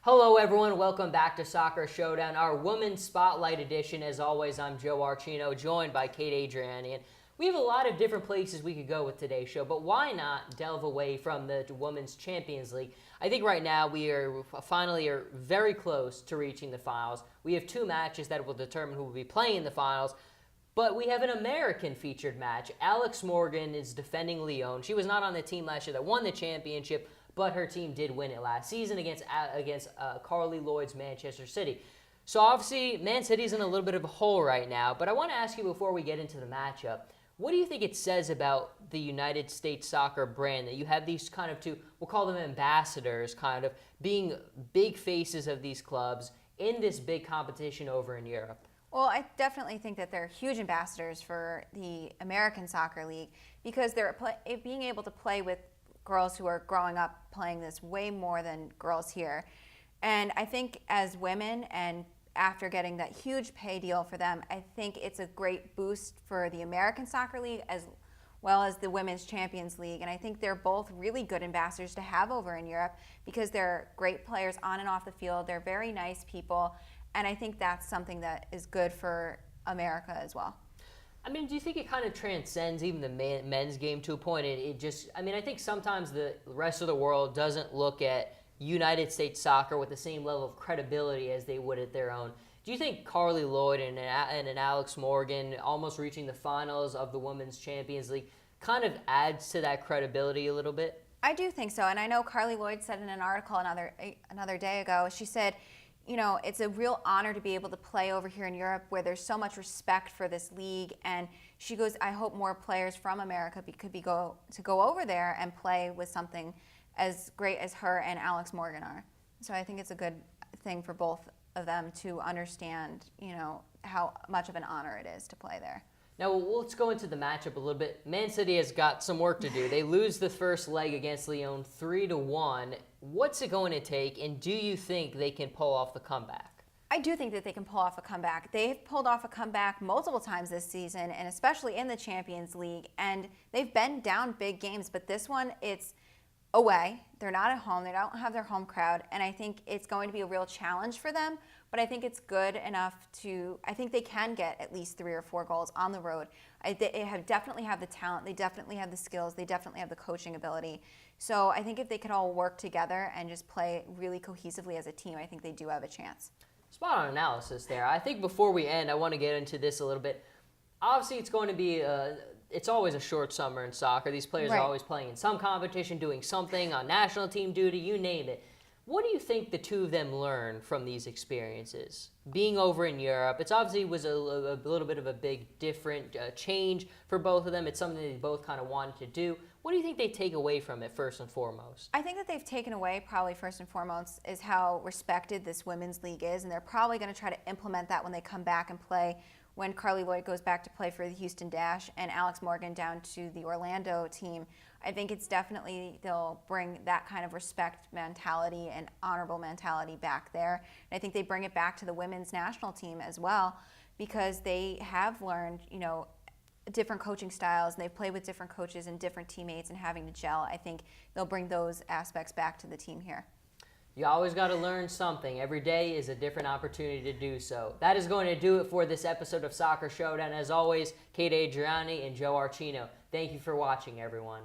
Hello everyone, welcome back to Soccer Showdown, our Women's Spotlight edition. As always, I'm Joe Archino, joined by Kate Adriani. And we have a lot of different places we could go with today's show, but why not delve away from the Women's Champions League? I think right now we are finally very close to reaching the finals. We have two matches that will determine who will be playing in the finals. But we have an American featured match. Alex Morgan is defending Lyon. She was not on the team last year that won the championship, but her team did win it last season against Carli Lloyd's Manchester City. So obviously, Man City's in a little bit of a hole right now, but I want to ask you before we get into the matchup, what do you think it says about the United States soccer brand that you have these kind of two, we'll call them ambassadors, kind of being big faces of these clubs in this big competition over in Europe? Well, I definitely think that they're huge ambassadors for the American Soccer League because they're being able to play with girls who are growing up playing this way more than girls here. And I think as women, and after getting that huge pay deal for them, I think it's a great boost for the American Soccer League as well as the Women's Champions League. And I think they're both really good ambassadors to have over in Europe because they're great players on and off the field. They're very nice people. And I think that's something that is good for America as well. I mean, do you think it kind of transcends even the men's game to a point? I think sometimes the rest of the world doesn't look at United States soccer with the same level of credibility as they would at their own. Do you think Carli Lloyd and an Alex Morgan almost reaching the finals of the Women's Champions League kind of adds to that credibility a little bit? I do think so. And I know Carli Lloyd said in an article another day ago, she said, you know, it's a real honor to be able to play over here in Europe where there's so much respect for this league. And she goes, I hope more players from America could go over there and play with something as great as her and Alex Morgan are. So I think it's a good thing for both of them to understand, you know, how much of an honor it is to play there. Now, let's go into the matchup a little bit. Man City has got some work to do. They lose the first leg against Lyon 3-1. What's it going to take, and do you think they can pull off the comeback? I do think that they can pull off a comeback. They've pulled off a comeback multiple times this season, and especially in the Champions League, and they've been down big games, but this one, it's away. They're not at home. They don't have their home crowd, and I think it's going to be a real challenge for them, but I think it's good enough I think they can get at least 3 or 4 goals on the road. They definitely have the talent. They definitely have the skills. They definitely have the coaching ability. So I think if they could all work together and just play really cohesively as a team, I think they do have a chance. Spot on analysis there. I think before we end, I want to get into this a little bit. Obviously, it's going to be it's always a short summer in soccer. These players are always playing in some competition, doing something on national team duty, you name it. What do you think the two of them learned from these experiences? Being over in Europe, it's obviously was a little bit of a big different change for both of them. It's something they both kind of wanted to do. What do you think they take away from it first and foremost? I think that they've taken away probably first and foremost is how respected this women's league is, and they're probably going to try to implement that when they come back and play when Carli Lloyd goes back to play for the Houston Dash and Alex Morgan down to the Orlando team. I think it's definitely they'll bring that kind of respect mentality and honorable mentality back there. And I think they bring it back to the women's national team as well because they have learned, you know, different coaching styles and they've played with different coaches and different teammates and having to gel. I think they'll bring those aspects back to the team here. You always got to learn something. Every day is a different opportunity to do so. That is going to do it for this episode of Soccer Showdown. As always, Kate Adriani and Joe Archino. Thank you for watching, everyone.